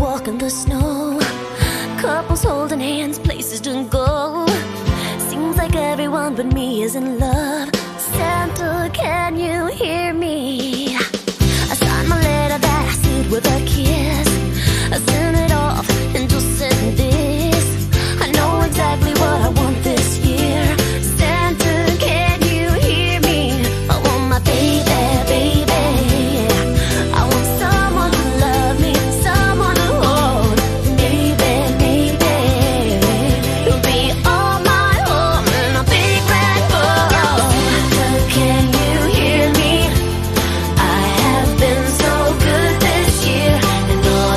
walk in the snow, couples holding hands, places to go. Seems like everyone but me is in love. Santa, can you hear me? I signed my letter that I sealed with a kiss. I sent it off and just said this: I know exactly what I want this year. Santa, can you hear me? I want my baby, baby. I want someone to love me, someone to hold. Maybe, maybe you'll be all my home in a big red bowl. Santa, can you hear me? I have been so good this year, and all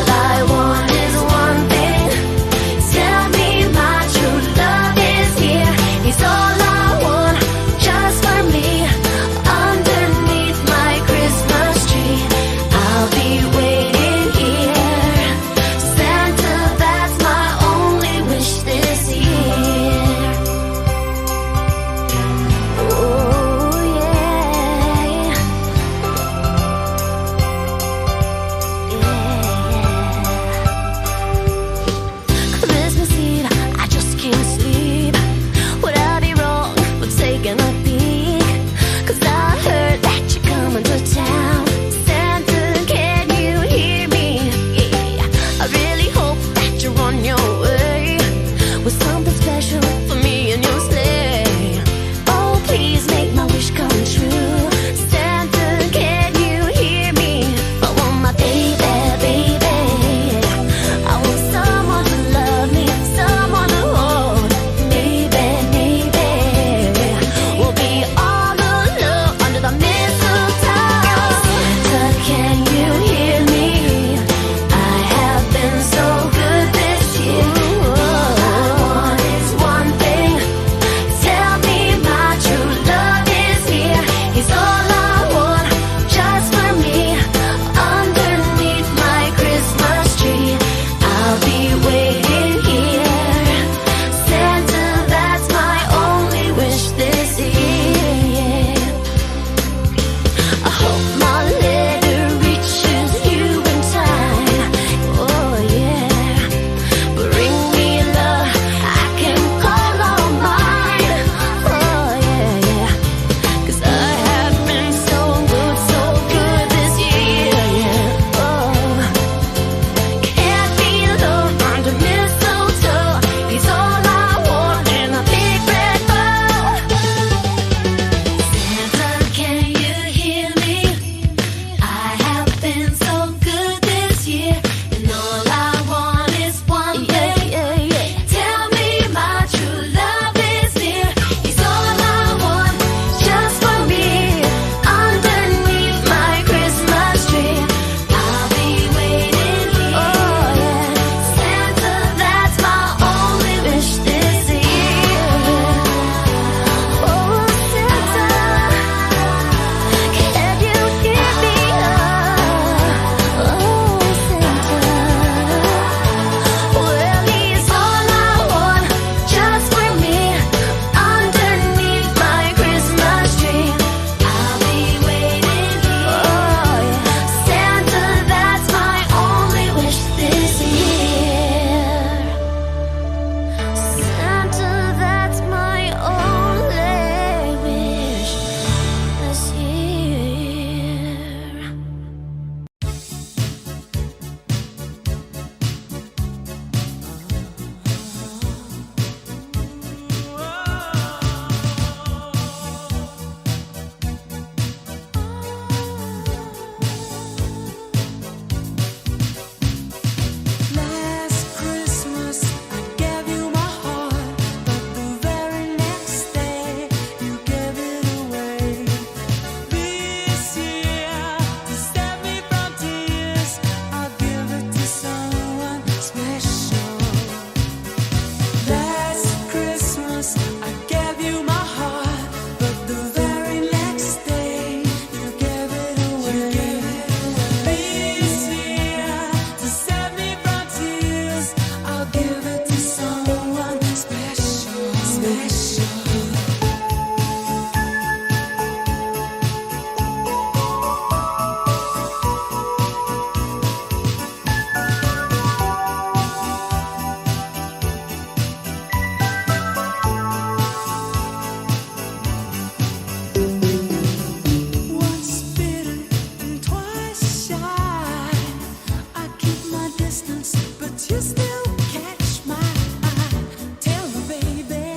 distance, but you still catch my eye. Tell me, baby,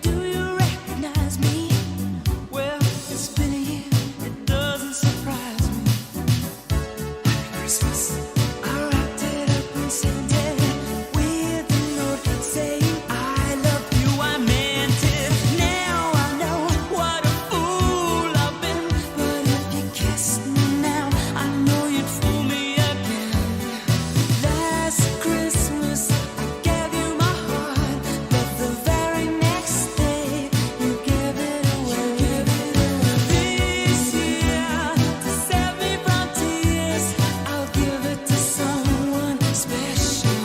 do you recognize me? Well, it's been a year, it doesn't surprise me. Happy Christmas. I wrapped it up and sent it with a note saying I love you. I meant it. Now I know what a fool I've been. But if you kissed me now, I know you'd fool me again. Last Christmas I gave you my heart, but the very next day you gave it away. This year, to save me from tears, I'll give it to someone special.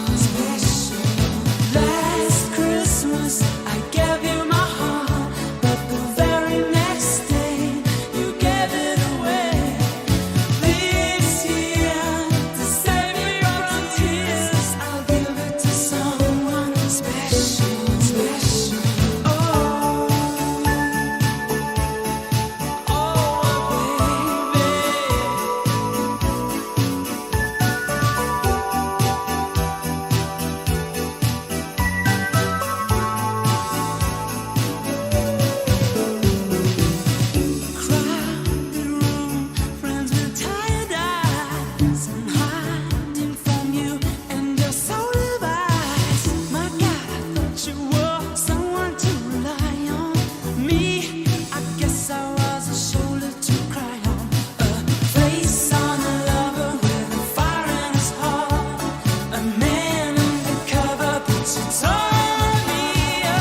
Last Christmas I gave you my heart, but the very next day you gave it away. This year, to save me from tears, I'll give it to someone special. Oh, crowded room, friends with tired eyes. I'm hiding from you and your soul device. My God, I thought you were someone to rely on. Me, I guess I was a shoulder to cry on. A face on a lover with a fire in his heart. A man undercover, but you tore me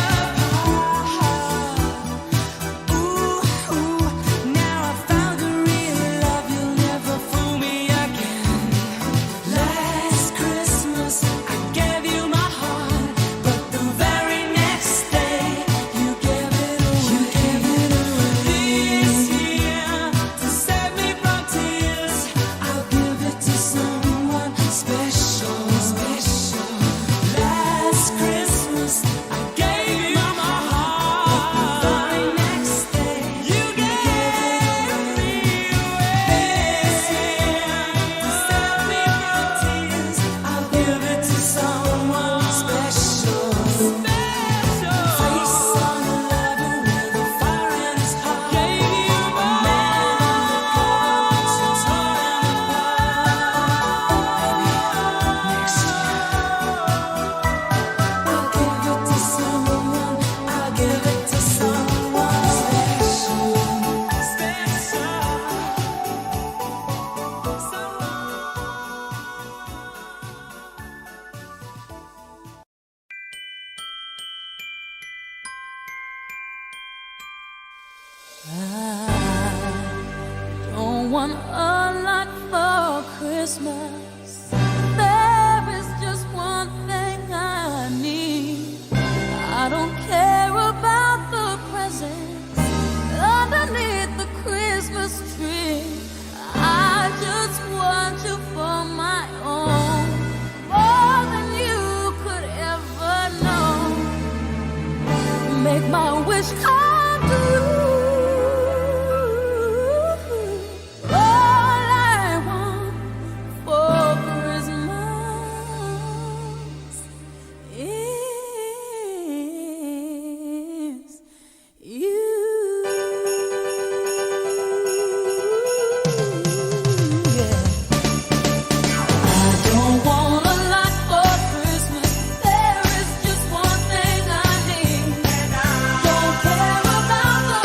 apart. Ooh, now I found a real love, you'll never fool me again. Last Christmas I gave you my heart, but the very next day you gave it away. This year, to save me from tears, I'll give it to someone special. Last Christmas I gave you my heart, but the very next day you gave me away. This year, to save me from tears, I'll give it to someone special. Face on a lover with a fire in his heart. Gave you my man undercover, but you tore him apart. Maybe next year I'll give it to someone. I'll give it to someone special. I don't want a lot for Christmas. There is just one thing I need. I don't care about the presents underneath the Christmas tree. I just want you for my own, more than you could ever know. Make my wish come true. All I want for Christmas is you. Yeah. I don't want a lot for Christmas. There is just one thing I need. Don't care about the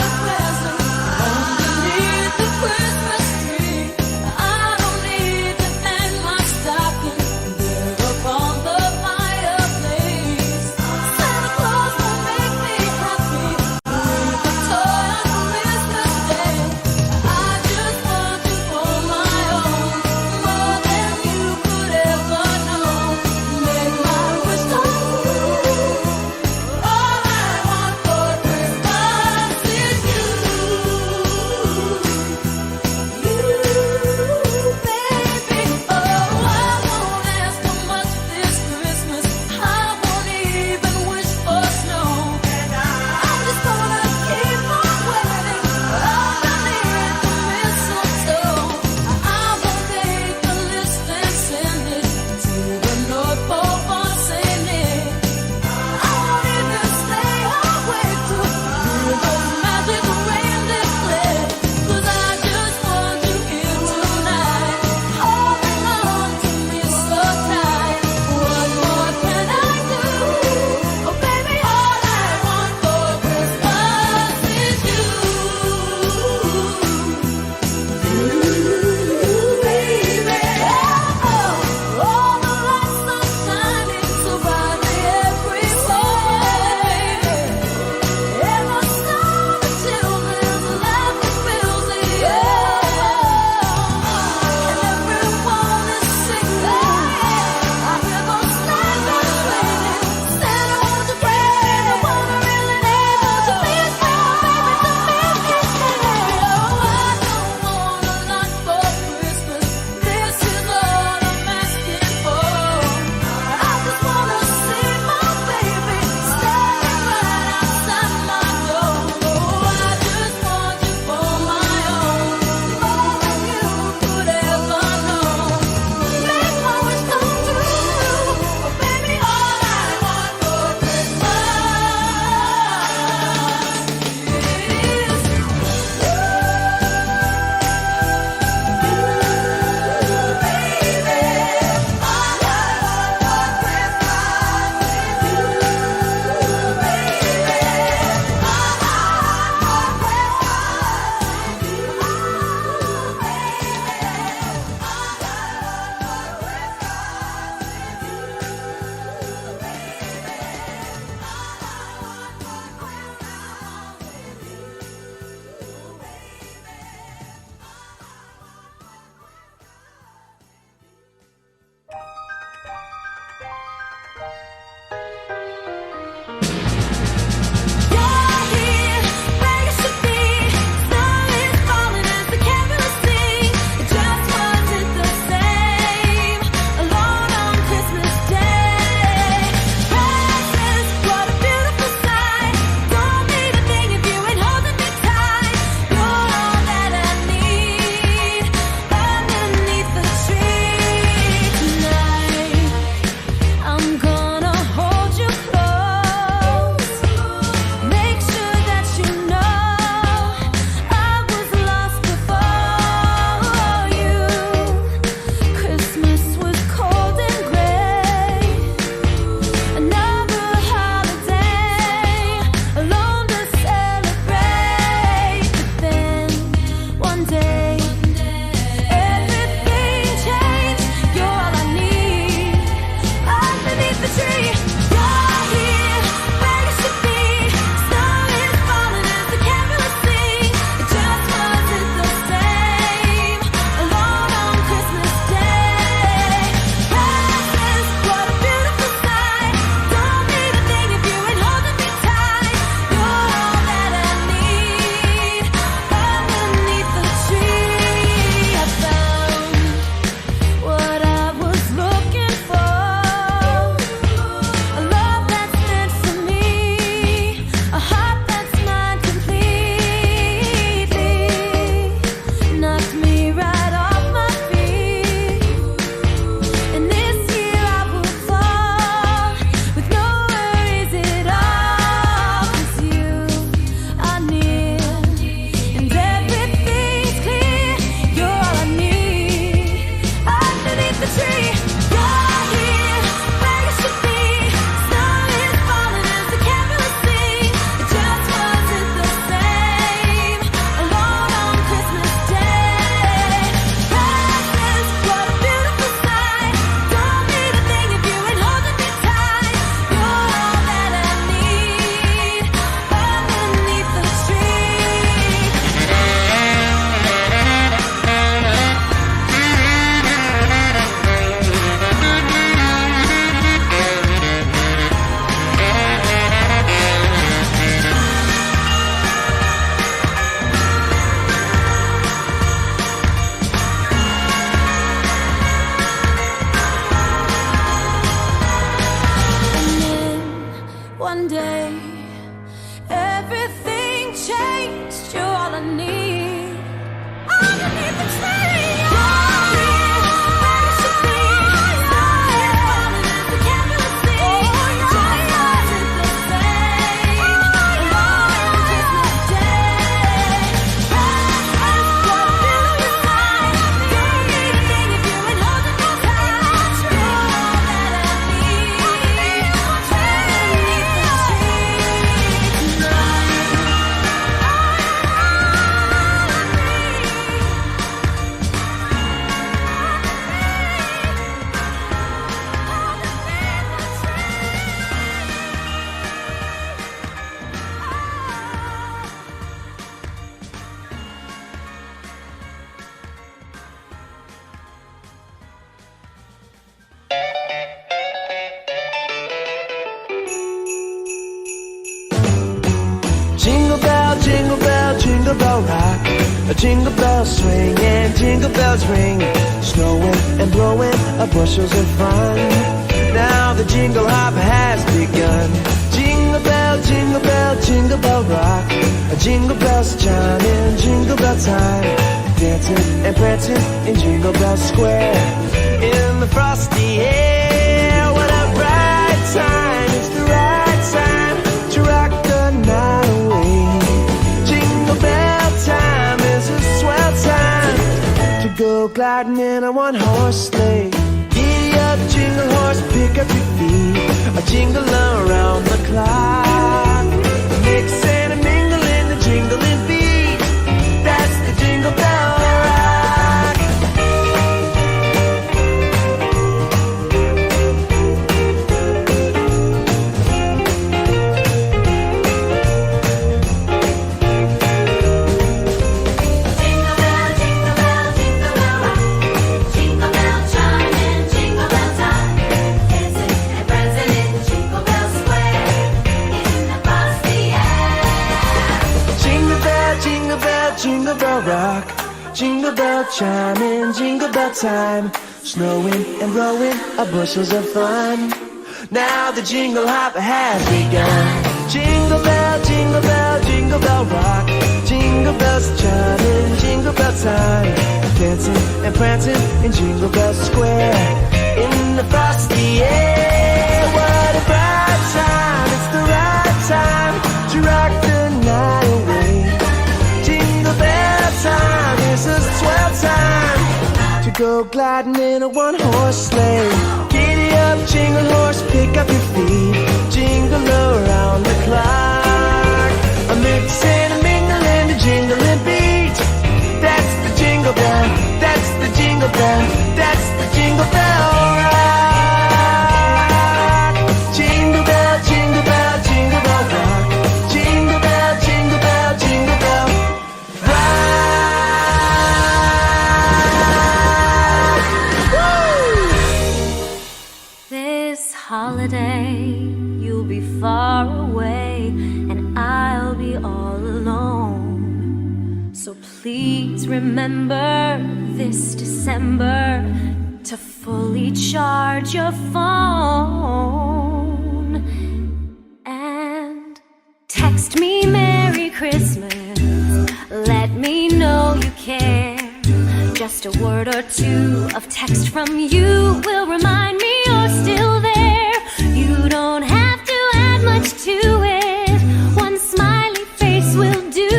Jingle bells swing and jingle bells ring, snowing and blowing bushels of fun. Now the jingle hop has begun. Jingle bell, jingle bell, jingle bell rock. Jingle bells chiming, jingle bell time, dancing and prancing in Jingle Bell Square. In the frosty air, what a bright time! It's the right time to rock the night away. Jingle bell time is a swell time to go gliding in a one-horse sleigh. Giddy up, jingle horse, pick up your feet, a jingle around the clock. Mix and a mingle in the jingling beat. That's the Jingle Bell Rock. Jingle bell, jingle bell, jingle bell rock. Jingle bell chiming, jingle bell time, dancing and prancing in Jingle Bell Square. In the frosty air. Jingle bell, jingle bell, jingle bell rock. Jingle bell chiming, jingle bell time, snowing and blowing bushels of fun. Now the jingle hop has begun. Jingle bell, jingle bell, jingle bell rock. Jingle bells chiming, jingle bell time, dancing and prancing in Jingle Bell Square. In the frosty air, what a bright time! It's the right time to rock the night away. Jingle bell time is a swell time to go gliding in a one-horse sleigh. Giddy up, jingle horse, pick up your feet, jingle around the clock. A mix and a mingle and a jingling beat. That's the jingle bell, that's the jingle bell, that's the Jingle Bell Rock. Jingle bell, jingle bell, jingle bell rock. Jingle bell, jingle bell, jingle bell rock. This holiday, you'll be far away, and I'll be all alone. So please remember this December to fully charge your phone and text me Merry Christmas. Let me know you care. Just a word or two of text from you will remind me you're still there. You don't have to add much to it. One smiley face will do.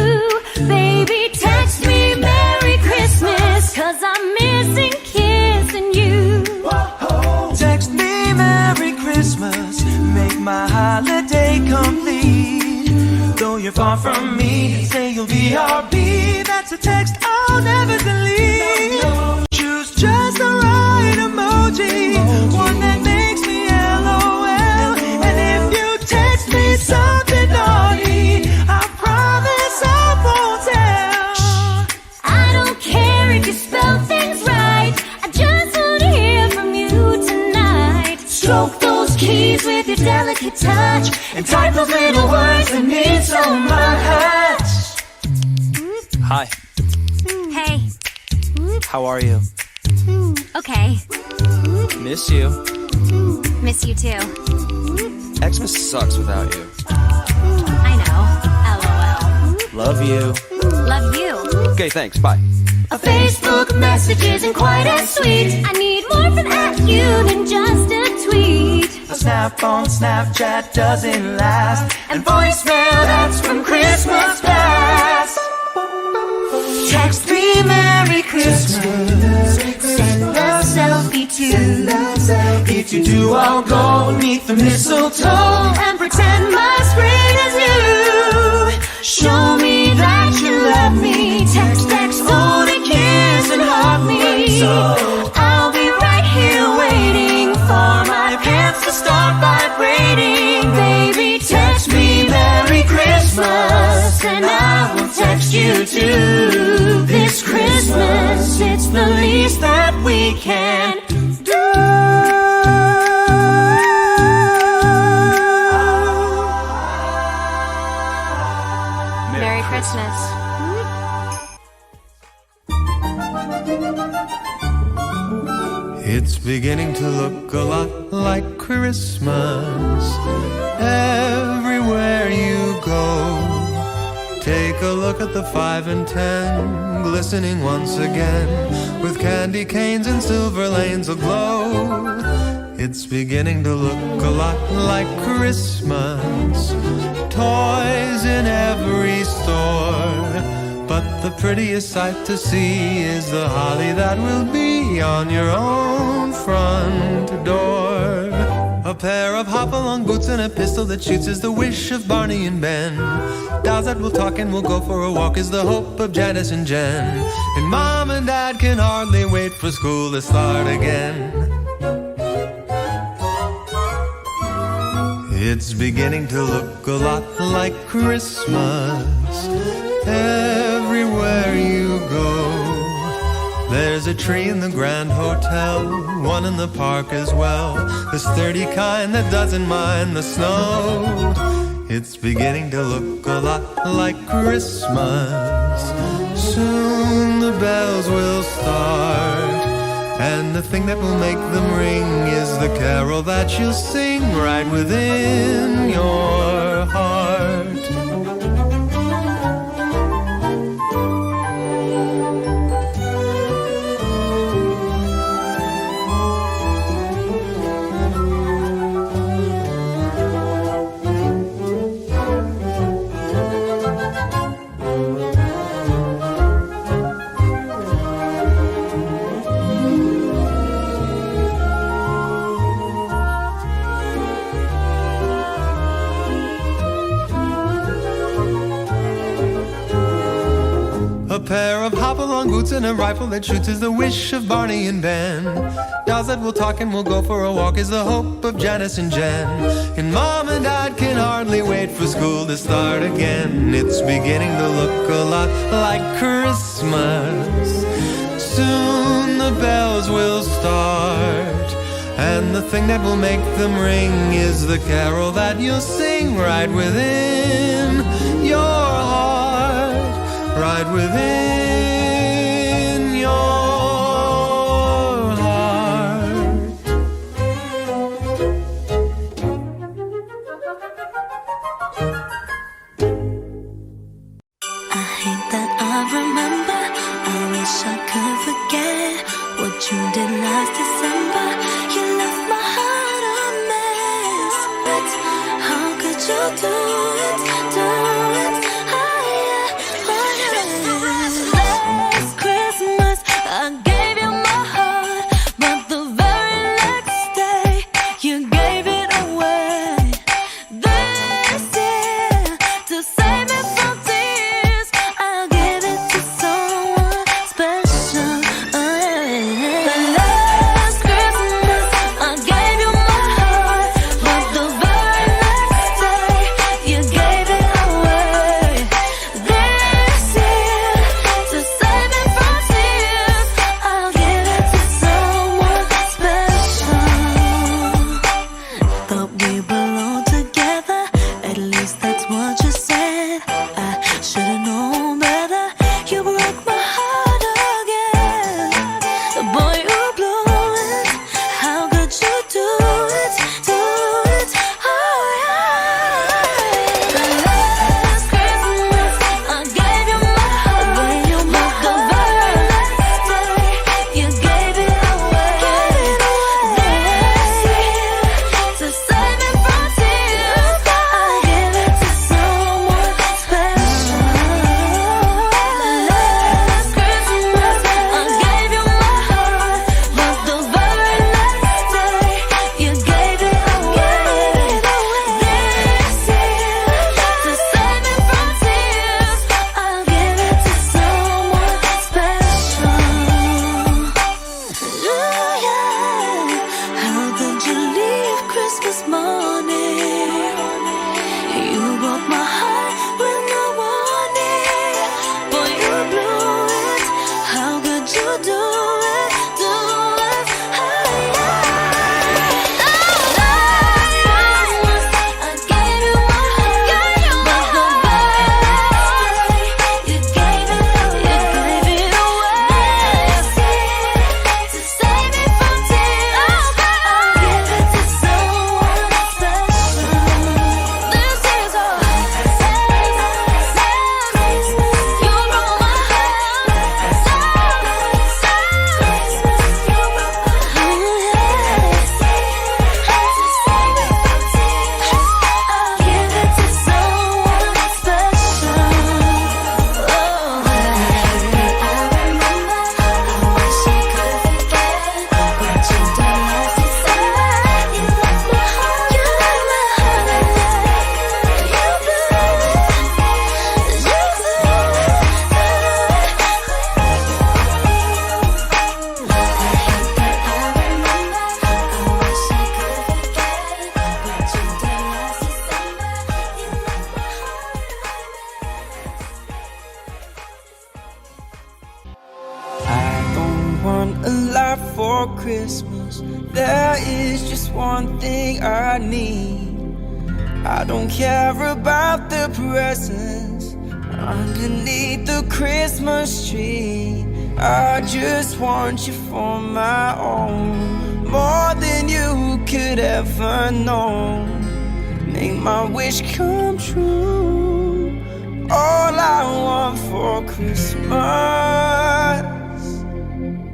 Baby, text me Merry Christmas, 'cause I'm missing kissing you. Text me Merry Christmas, make my holiday complete. Though you're far from me, say you'll be RB. That's a text I'll never delete. Choose just the right emoji, one that makes me LOL. And if you text me something naughty, I promise I won't tell. I don't care if you spell things right, I just want to hear from you tonight. Stroke those keys with your delicate touch and type those little words that mean so much. Hi, Hey, how are you? okay, Miss you. miss you too. Xmas sucks without you. I know, LOL. Love you. Love you. Okay, thanks, bye. A Facebook message isn't quite as sweet. I need more from at you than just a tweet. A snap on Snapchat doesn't last, and voicemail that's from Christmas past. Text me Merry Christmas, Send a selfie too. if you do, I'll go beneath the mistletoe And pretend my screen is you. Show me that you love me. Text, hold a kiss and hug me. I'll be right here waiting for my pants to start vibrating. Baby, text me Merry Christmas, and I will text you too. This Christmas, it's the least that we can do. Merry Christmas. to look a lot like Christmas everywhere you go. Take a look at the 5 and 10, glistening once again, with candy canes and silver lanes aglow. It's beginning to look a lot like Christmas, toys in every store. But the prettiest sight to see is the holly that will be on your own front door. A pair of hop-along boots and a pistol that shoots is the wish of Barney and Ben. Dolls that will talk and will go for a walk is the hope of Janice and Jen. And Mom and Dad can hardly wait for school to start again. It's beginning to look a lot like Christmas everywhere you go. There's a tree in the Grand Hotel, one in the park as well, the sturdy kind that doesn't mind the snow. It's beginning to look a lot like Christmas. Soon the bells will start, and the thing that will make them ring is the carol that you'll sing right within your heart. A pair of hop-along boots and a rifle that shoots is the wish of Barney and Ben. Dolls that will talk and will go for a walk is the hope of Janice and Jen. And Mom and Dad can hardly wait for school to start again. It's beginning to look a lot like Christmas. Soon the bells will start, and the thing that will make them ring is the carol that you'll sing right within your heart. Right within your heart. I hate that I remember. I wish I could forget what you did last December. You left my heart a mess. But how could you do it? Do it? Last Christmas I gave you my heart, but the very next day you gave it away. This year, to save me from tears, I'll give it to someone special. The last Christmas I gave you my heart, but the very next day you gave it away. This year, to save me from tears, I'll give it to someone special. Thought we belonged together, at least that's what you said. I should've known better. You broke my heart again. Boy, you blew it. How could you do it? Do it? Oh yeah. The last Christmas I gave you my heart, but the very next day you gave it away. This year, to save me from tears, I'll give it to someone special. The last Christmas I gave you my heart, but the very next day you gave it away. This year, to save me from tears, I'll give it to someone special. Ooh, yeah. How could you leave Christmas morning? You broke my heart with no warning. Boy, you blew it. How could you do it? Do it? Oh, yeah. Last Christmas I gave you my heart, but the very next day you gave it away. This year, to save me from tears, I'll give Christmas. There is just one thing I need. I don't care about the presents underneath the Christmas tree. I just want you for my own, more than you could ever know. Make my wish come true. All I want for Christmas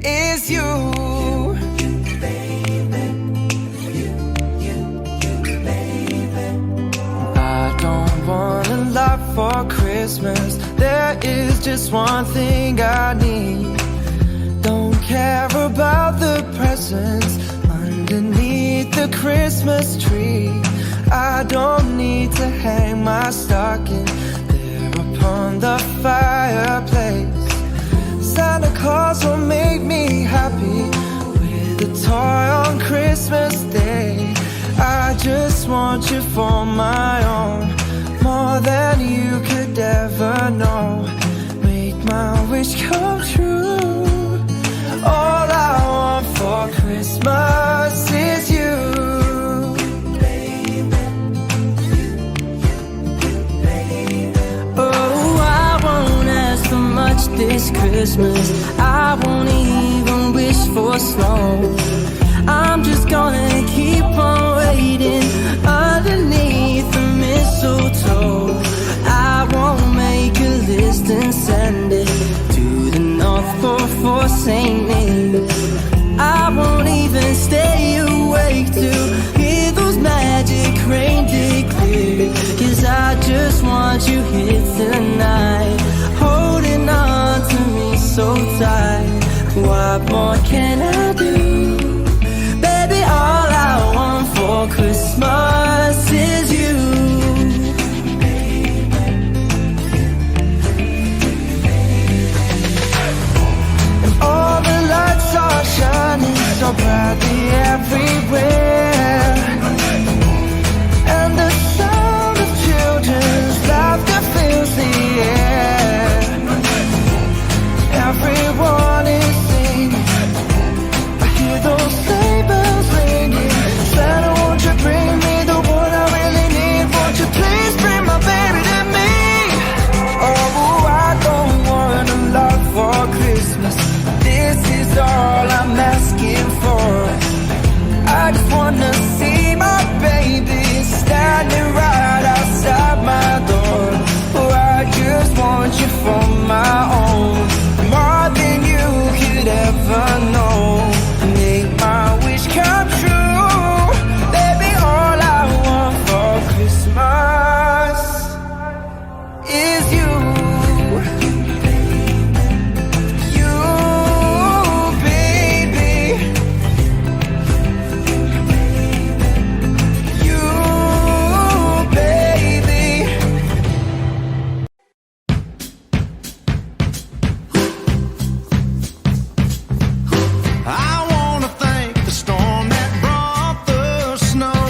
is you. I don't want a lot for Christmas. There is just one thing I need. Don't care about the presents underneath the Christmas tree. I don't need to hang my stocking there upon the fireplace. Santa Claus will make me happy with a toy on Christmas Day. I just want you for my own, more than you could ever know. Make my wish come true. All I want for Christmas is you. Oh, I won't ask for much this Christmas. I won't even wish for snow. I'm just gonna keep on waiting underneath the mistletoe. I won't make a list and send it to the North Pole for St. Nick. I won't even stay awake to hear those magic reindeer clear. 'Cause I just want you here tonight, holding on to me so tight. What more can I do? Baby, all I want for Christmas is you. And all the lights are shining so brightly everywhere. And the sound of children's laughter fills the air. Everyone is singing. I hear those sleigh bells ringing. Santa, won't you bring me the one I really need? Won't you please bring my baby to me? Oh, I don't want a lot for Christmas. This is all I'm asking for. I just wanna see my baby standing right outside my door. Oh, I just want you for my own, more than you could ever know. Make my wish come true. Baby, all I want for Christmas is you. You, baby. You, baby. I wanna thank the storm that brought the snow,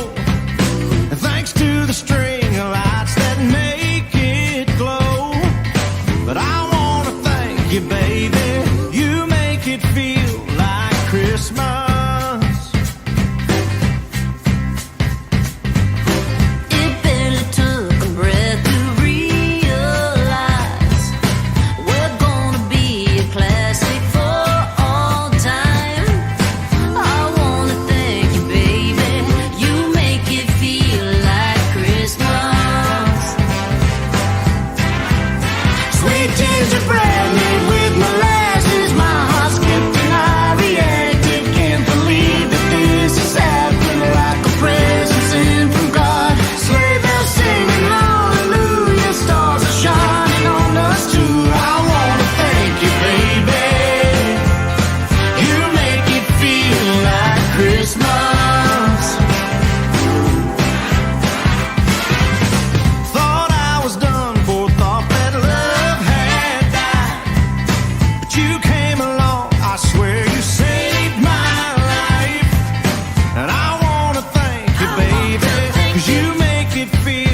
and thanks to the string of lights that make it glow. But I wanna thank you, baby, you make it feel like Christmas. It barely took a breath to realize we're gonna be a classic for all time. I wanna thank you, baby. You make it feel like Christmas. Sweet gingerbread made with molasses, my heart skipped and I reacted. Can't believe that this is happening, like a present sent from God. Sleigh bells singing hallelujah, stars are shining on us too. I wanna thank you, baby. You make it feel like Christmas. Thought I was done for, thought that love had died, but you came along, I swear you saved my life. And I wanna thank you, baby, 'cause you make it feel